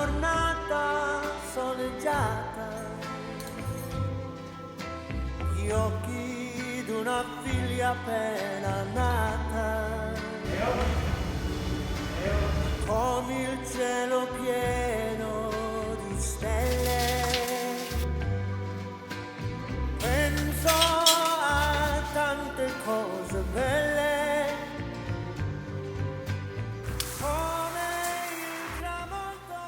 giornata soleggiata, gli occhi d'una figlia appena nata, come il cielo pieno di stelle. Penso a tante cose belle, come il tramonto.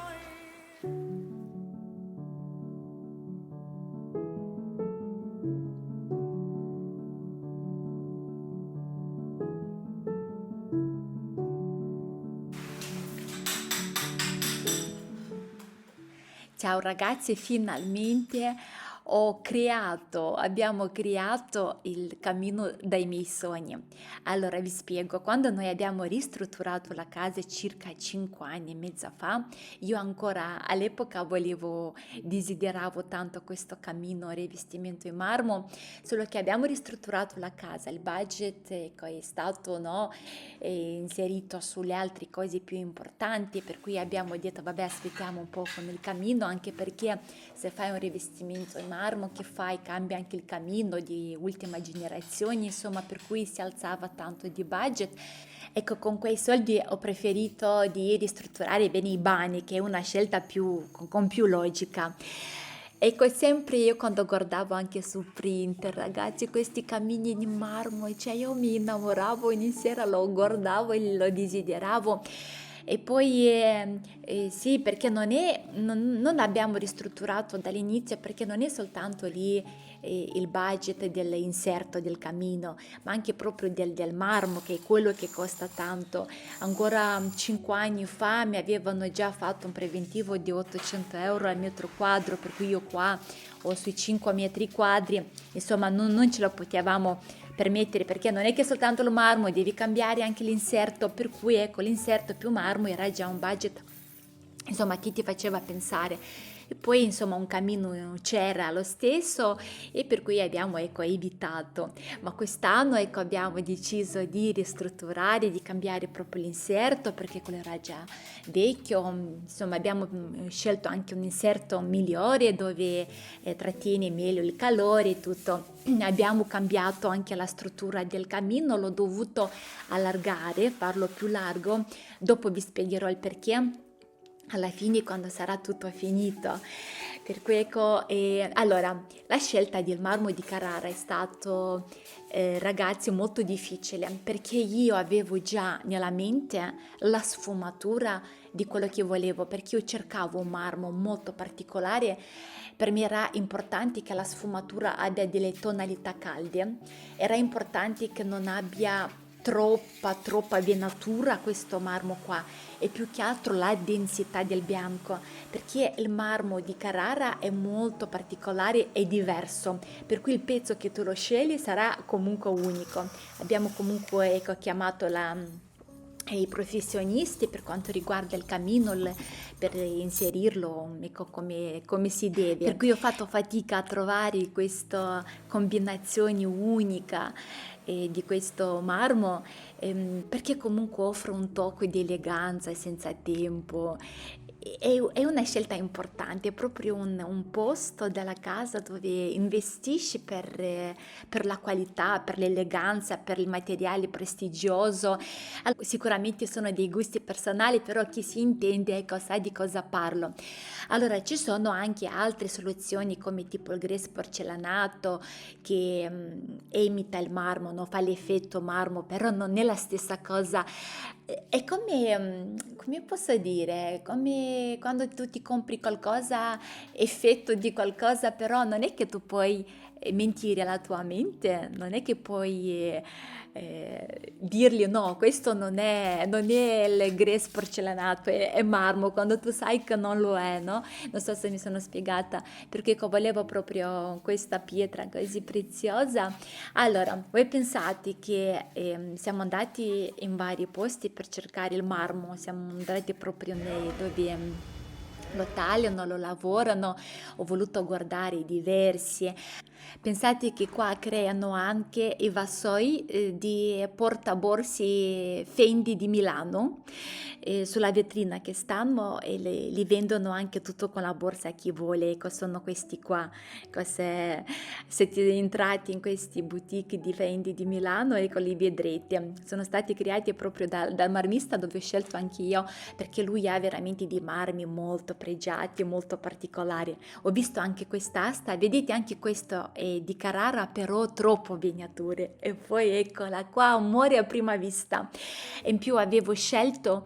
Ciao ragazzi, finalmente abbiamo creato il cammino dei miei sogni. Allora vi spiego, quando noi abbiamo ristrutturato la casa circa 5 anni e mezzo fa, io ancora all'epoca desideravo tanto questo cammino rivestimento in marmo, solo che abbiamo ristrutturato la casa, il budget ecco, è stato no, inserito sulle altre cose più importanti, per cui abbiamo detto vabbè aspettiamo un po' con il cammino, anche perché se fai un rivestimento in marmo che fai cambia anche il cammino di ultima generazione, insomma per cui si alzava tanto di budget. Ecco, con quei soldi ho preferito di ristrutturare bene i bagni, che è una scelta con più logica. Ecco, sempre io quando guardavo anche su Print, ragazzi, questi cammini in marmo, cioè io mi innamoravo ogni sera, lo guardavo e lo desideravo. E poi sì, perché non abbiamo ristrutturato dall'inizio, perché non è soltanto lì il budget dell'inserto del camino, ma anche proprio del marmo, che è quello che costa tanto. Ancora 5 anni fa mi avevano già fatto un preventivo di 800 euro al metro quadro, per cui io qua ho sui 5 metri quadri, insomma non ce lo potevamo permettere, perché non è che soltanto il marmo, devi cambiare anche l'inserto, per cui ecco l'inserto più marmo era già un budget, insomma, chi ti faceva pensare. E poi insomma un cammino c'era lo stesso e per cui abbiamo ecco evitato, ma quest'anno ecco abbiamo deciso di ristrutturare, di cambiare proprio l'inserto perché quello era già vecchio, insomma abbiamo scelto anche un inserto migliore dove trattiene meglio il calore e tutto. Abbiamo cambiato anche la struttura del camino, l'ho dovuto allargare, farlo più largo, dopo vi spiegherò il perché alla fine quando sarà tutto finito. Per cui ecco, allora la scelta del marmo di Carrara è stato ragazzi molto difficile, perché io avevo già nella mente la sfumatura di quello che volevo, perché io cercavo un marmo molto particolare. Per me era importante che la sfumatura abbia delle tonalità calde, era importante che non abbia troppa venatura questo marmo qua, e più che altro la densità del bianco, perché il marmo di Carrara è molto particolare e diverso, per cui il pezzo che tu lo scegli sarà comunque unico. Abbiamo comunque ecco, chiamato i professionisti per quanto riguarda il camino per inserirlo ecco, come si deve, per cui ho fatto fatica a trovare questa combinazione unica di questo marmo, perché comunque offre un tocco di eleganza e senza tempo. È una scelta importante, è proprio un posto della casa dove investisci per la qualità, per l'eleganza, per il materiale prestigioso. Sicuramente sono dei gusti personali, però chi si intende ecco, sa di cosa parlo. Allora ci sono anche altre soluzioni come tipo il grès porcellanato che imita il marmo, no? Fa l'effetto marmo, però non è la stessa cosa. È come posso dire, come quando tu ti compri qualcosa, effetto di qualcosa, però non è che tu puoi mentire alla tua mente, non è che puoi dirgli no, questo non è il grès porcellanato, è marmo, quando tu sai che non lo è, no? Non so se mi sono spiegata, perché volevo proprio questa pietra così preziosa. Allora, voi pensate che siamo andati in vari posti per cercare il marmo, siamo andati proprio dove lo tagliano, lo lavorano, ho voluto guardare i diversi. Pensate che qua creano anche i vassoi di portaborsi Fendi di Milano, sulla vetrina che stanno e li vendono anche tutto con la borsa a chi vuole, ecco sono questi qua, ecco, se ti entrate in questi boutique di Fendi di Milano, ecco li vedrete, sono stati creati proprio dal marmista dove ho scelto anche io perché lui ha veramente dei marmi molto pregiati, molto particolari. Ho visto anche quest'asta, vedete anche questo è di Carrara, però troppo miniature. E poi eccola qua, amore a prima vista. E in più avevo scelto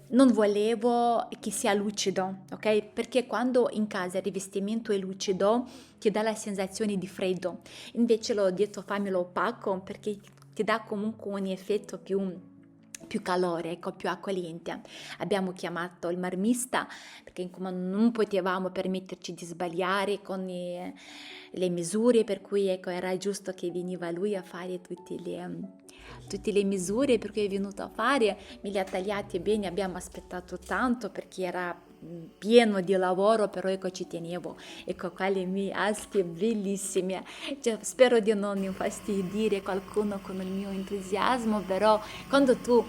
non volevo che sia lucido, ok? Perché quando in casa il rivestimento è lucido ti dà la sensazione di freddo. Invece l'ho detto fammelo opaco perché ti dà comunque un effetto più calore, ecco, più accogliente. Abbiamo chiamato il marmista perché insomma, non potevamo permetterci di sbagliare con le misure, per cui ecco, era giusto che veniva lui a fare tutte le misure, per cui è venuto a fare, me li ha tagliati bene, abbiamo aspettato tanto perché era pieno di lavoro, però ecco ci tenevo, ecco qua le mie asche bellissime, cioè, spero di non infastidire qualcuno con il mio entusiasmo, però quando tu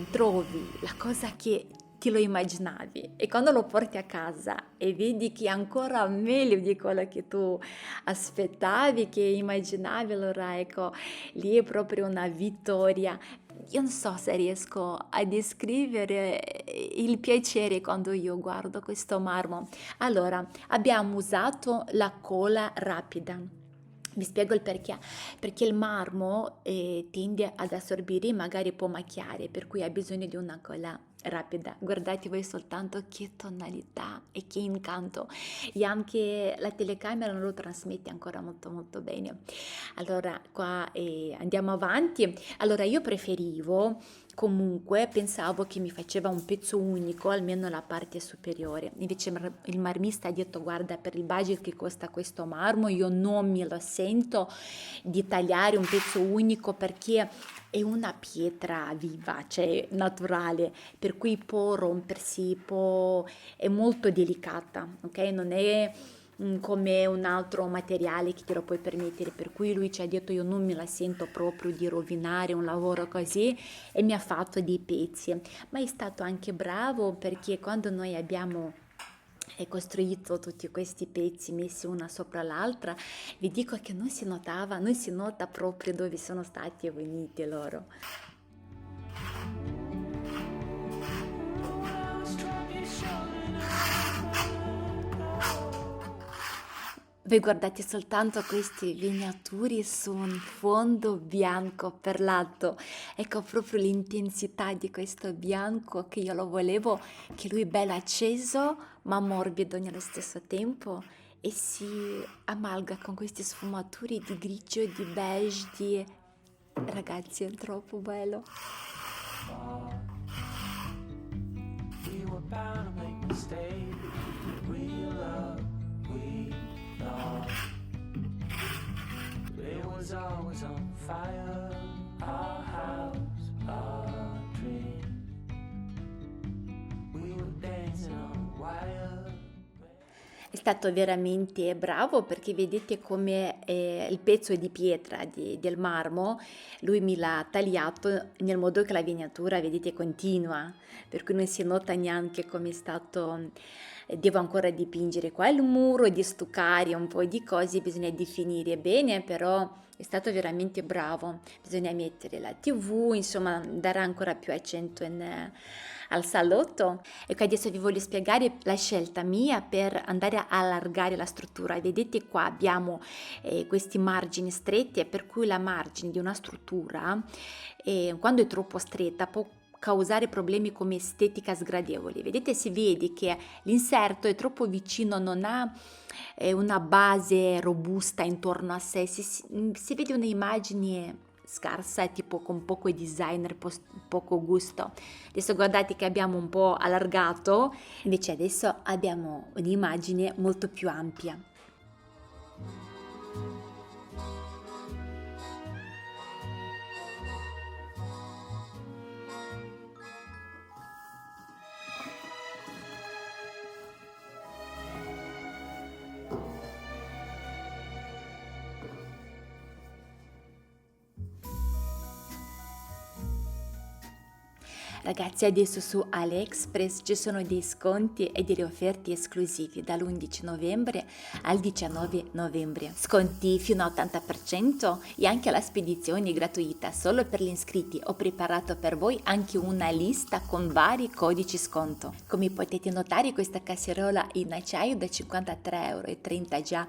trovi la cosa che ti lo immaginavi e quando lo porti a casa e vedi che è ancora meglio di quello che tu aspettavi, che immaginavi, allora ecco, lì è proprio una vittoria. Io non so se riesco a descrivere il piacere quando io guardo questo marmo. Allora, abbiamo usato la cola rapida. Vi spiego il perché. Perché il marmo tende ad assorbire e magari può macchiare, per cui ha bisogno di una cola rapida. Guardate voi soltanto che tonalità e che incanto. E anche la telecamera non lo trasmette ancora molto molto bene. Allora, qua andiamo avanti. Allora, io preferivo comunque pensavo che mi faceva un pezzo unico, almeno la parte superiore. Invece il marmista ha detto: guarda, per il budget che costa questo marmo, io non me lo sento di tagliare un pezzo unico perché è una pietra viva, cioè naturale, per cui può rompersi, è molto delicata, ok? Non è come un altro materiale che te lo puoi permettere, per cui lui ci ha detto io non me la sento proprio di rovinare un lavoro così e mi ha fatto dei pezzi, ma è stato anche bravo perché quando noi abbiamo costruito tutti questi pezzi messi una sopra l'altra, vi dico che non si notava, non si nota proprio dove sono stati uniti loro. Voi guardate soltanto queste miniature su un fondo bianco perlato. Ecco proprio l'intensità di questo bianco che io lo volevo, che lui è bello acceso ma morbido nello stesso tempo e si amalga con queste sfumature di grigio e di beige, Ragazzi, è troppo bello. We were bound to make mistakes. We loved, we thought it was always on fire. Our house, our dream. We were dancing on wire. È stato veramente bravo perché vedete come il pezzo è di pietra del marmo, lui me l'ha tagliato nel modo che la vignatura, vedete, continua, per cui non si nota neanche come è stato. Devo ancora dipingere qua il muro, di stuccare un po' di cose, bisogna definire bene, però è stato veramente bravo. Bisogna mettere la TV, insomma, dare ancora più accento al salotto. Ecco, adesso vi voglio spiegare la scelta mia per andare a allargare la struttura. Vedete qua abbiamo questi margini stretti, per cui la margine di una struttura, quando è troppo stretta, può causare problemi come estetica sgradevoli. Vedete, si vede che l'inserto è troppo vicino, non ha una base robusta intorno a sé, si vede un'immagine scarsa, tipo con poco designer, poco gusto. Adesso guardate che abbiamo un po' allargato, invece adesso abbiamo un'immagine molto più ampia. Ragazzi, adesso su AliExpress ci sono dei sconti e delle offerte esclusive dall'11 novembre al 19 novembre. Sconti fino all'80% e anche la spedizione gratuita solo per gli iscritti. Ho preparato per voi anche una lista con vari codici sconto. Come potete notare, questa casseruola in acciaio da 53,30 € già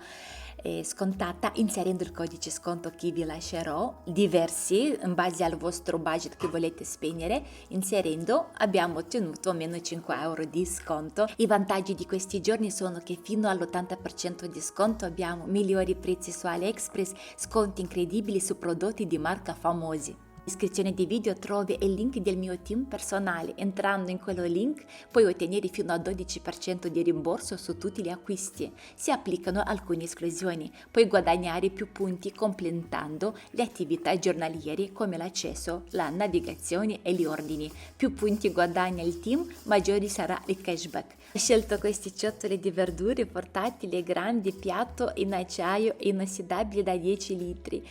scontata, inserendo il codice sconto che vi lascerò, diversi in base al vostro budget che volete spendere. Inserendo abbiamo ottenuto meno 5 € di sconto. I vantaggi di questi giorni sono che fino all'80% di sconto abbiamo migliori prezzi su AliExpress, sconti incredibili su prodotti di marca famosi. In descrizione di video trovi il link del mio team personale. Entrando in quello link puoi ottenere fino al 12% di rimborso su tutti gli acquisti. Si applicano alcune esclusioni. Puoi guadagnare più punti completando le attività giornaliere come l'accesso, la navigazione e gli ordini. Più punti guadagna il team, maggiore sarà il cashback. Ho scelto questi ciotoli di verdure portatili grandi, piatto in acciaio inossidabile da 10 litri.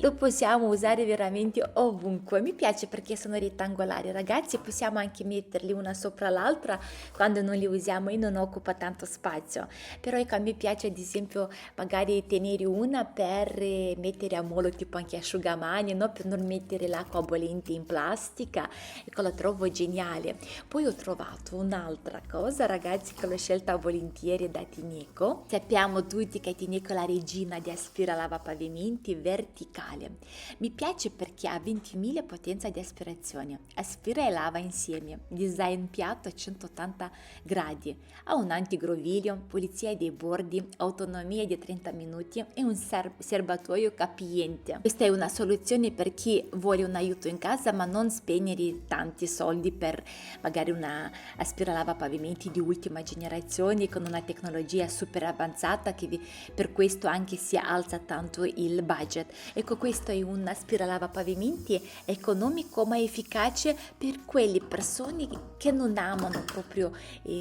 Lo possiamo usare veramente ovunque. Mi piace perché sono rettangolari, ragazzi. Possiamo anche metterli una sopra l'altra quando non li usiamo e non occupa tanto spazio. Però ecco, a me piace ad esempio magari tenere una per mettere a molo, tipo anche asciugamani, no? Per non mettere l'acqua bollente in plastica. Ecco, lo trovo geniale. Poi ho trovato un'altra cosa, ragazzi, che l'ho scelta volentieri da Tineco. Sappiamo tutti che Tineco è la regina di aspiralavapavimenti verticale. Mi piace perché ha 20.000 potenza di aspirazione, aspira e lava insieme, design piatto a 180 gradi, ha un antigroviglio, pulizia dei bordi, autonomia di 30 minuti e un serbatoio capiente. Questa è una soluzione per chi vuole un aiuto in casa ma non spendere tanti soldi per magari una aspiralavapavimenti di ultima generazione con una tecnologia super avanzata che per questo anche si alza tanto il budget. Ecco, questo è un aspiralavapavimenti economico ma efficace per quelle persone che non amano proprio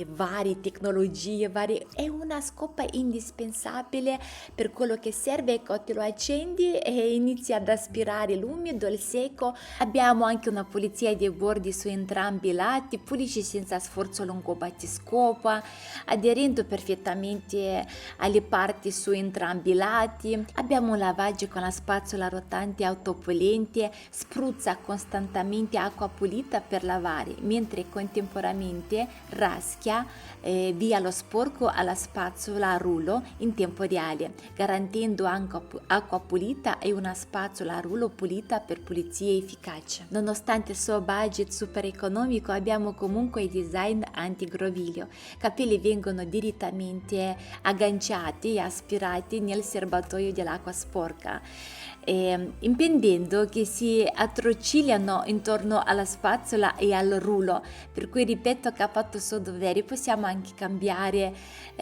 varie tecnologie, è una scopa indispensabile per quello che serve. Ecco, te lo accendi e inizi ad aspirare l'umido, il secco. Abbiamo anche una pulizia dei bordi su entrambi i lati, pulisce senza sforzo lungo battiscopa, aderendo perfettamente alle parti su entrambi i lati. Abbiamo un lavaggio con la spazzola rotante autopulente, spruzza costantemente acqua pulita per lavare, mentre contemporaneamente raschia via lo sporco alla spazzola a rullo in tempo reale, garantendo anche acqua pulita e una spazzola a rullo pulita per pulizia efficace. Nonostante il suo budget super economico, abbiamo comunque il design antigroviglio. Capelli vengono direttamente agganciati e aspirati nel serbatoio dell'acqua sporca, impedendo che si attorcigliano intorno alla spazzola e al rullo. Per cui, ripeto, che ha fatto il suo dovere. Possiamo anche cambiare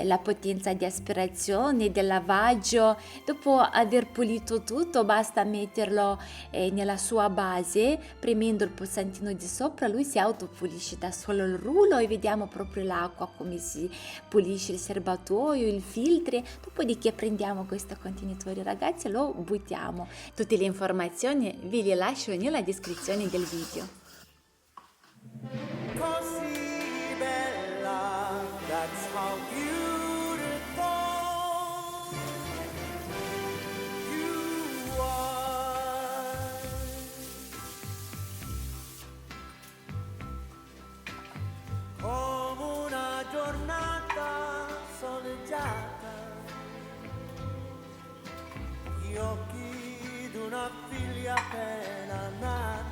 la potenza di aspirazione, del lavaggio. Dopo aver pulito tutto basta metterlo nella sua base, premendo il pulsantino di sopra lui si autopulisce da solo il rullo e vediamo proprio l'acqua come si pulisce il serbatoio, il filtro. Dopodiché prendiamo questo contenitore, ragazzi, e lo buttiamo. Tutte le informazioni vi le lascio nella descrizione del video. Così bella, that's how beautiful you are. Come una giornata soleggiata, gli occhi d'una figlia appena nata.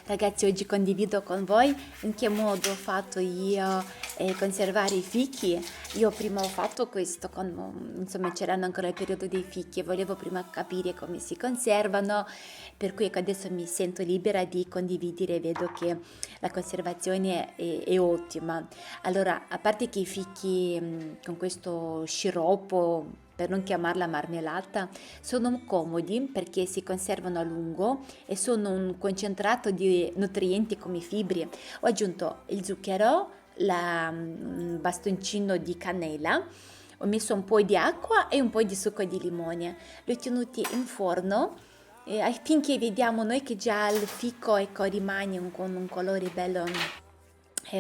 Ragazzi, oggi condivido con voi in che modo ho fatto io conservare i fichi. Io prima ho fatto questo, insomma c'erano ancora il periodo dei fichi e volevo prima capire come si conservano, per cui adesso mi sento libera di condividere, vedo che la conservazione è ottima. Allora, a parte che i fichi con questo sciroppo, per non chiamarla marmellata, sono comodi perché si conservano a lungo e sono un concentrato di nutrienti come fibre. Ho aggiunto il zucchero, un bastoncino di cannella, ho messo un po' di acqua e un po' di succo di limone. Li ho tenuti in forno finché vediamo noi che già il fico, ecco, rimane con un colore bello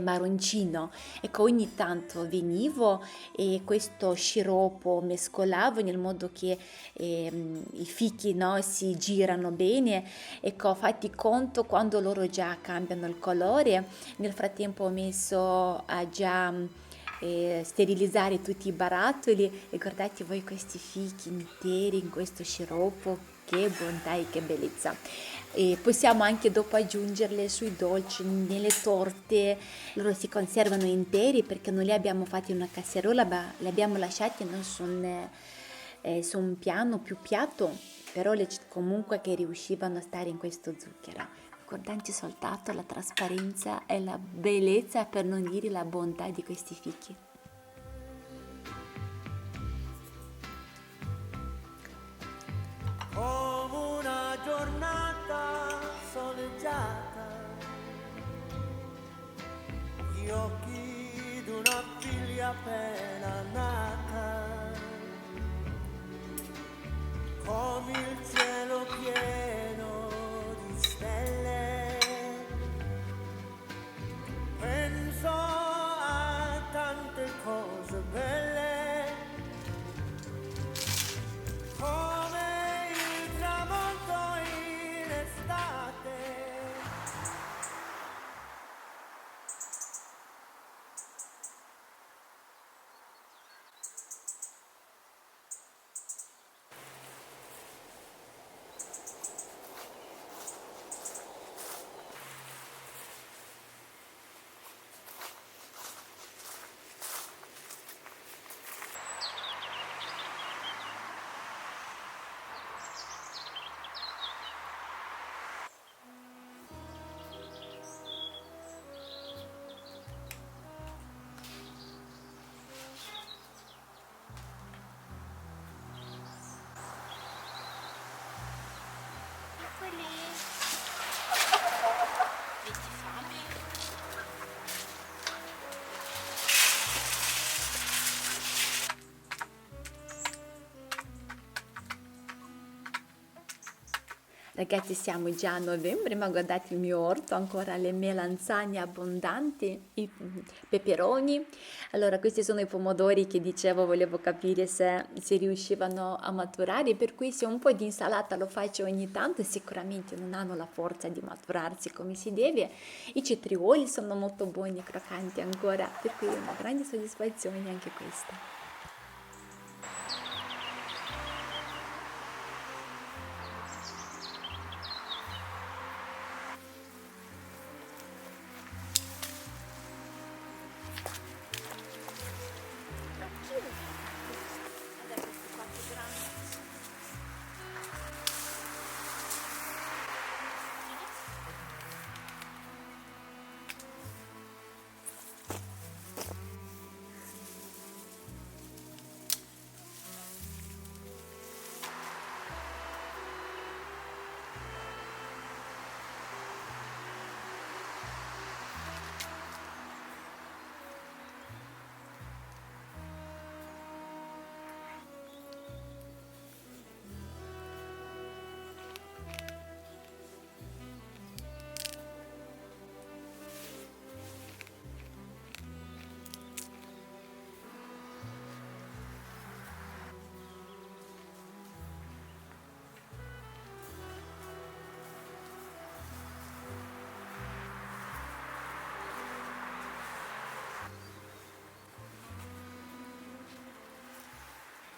marroncino. Ecco, ogni tanto venivo e questo sciroppo mescolavo nel modo che i fichi, no, si girano bene. Ecco, fatti conto quando loro già cambiano il colore. Nel frattempo ho messo a già sterilizzare tutti i barattoli e guardate voi questi fichi interi in questo sciroppo, che bontà e che bellezza. E possiamo anche dopo aggiungerle sui dolci, nelle torte. Loro si conservano interi perché non li abbiamo fatti in una casseruola, ma li abbiamo lasciati no, su un piano più piatto, però comunque che riuscivano a stare in questo zucchero. Guardate soltanto la trasparenza e la bellezza, per non dire la bontà di questi fichi. come una giornata soleggiata, gli occhi d'una figlia appena nata, come il cielo pieno di stelle, penso a tante cose belle, come il tramonto in estate. Ragazzi, siamo già a novembre, ma guardate il mio orto, ancora le melanzane abbondanti, i peperoni. Allora, questi sono i pomodori che dicevo, volevo capire se si riuscivano a maturare, per cui se un po' di insalata lo faccio ogni tanto, sicuramente non hanno la forza di maturarsi come si deve. I cetrioli sono molto buoni e croccanti ancora, per cui è una grande soddisfazione anche questa.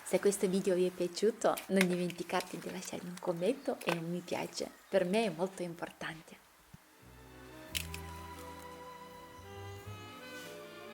Se questo video vi è piaciuto, non dimenticate di lasciare un commento e un mi piace, per me è molto importante.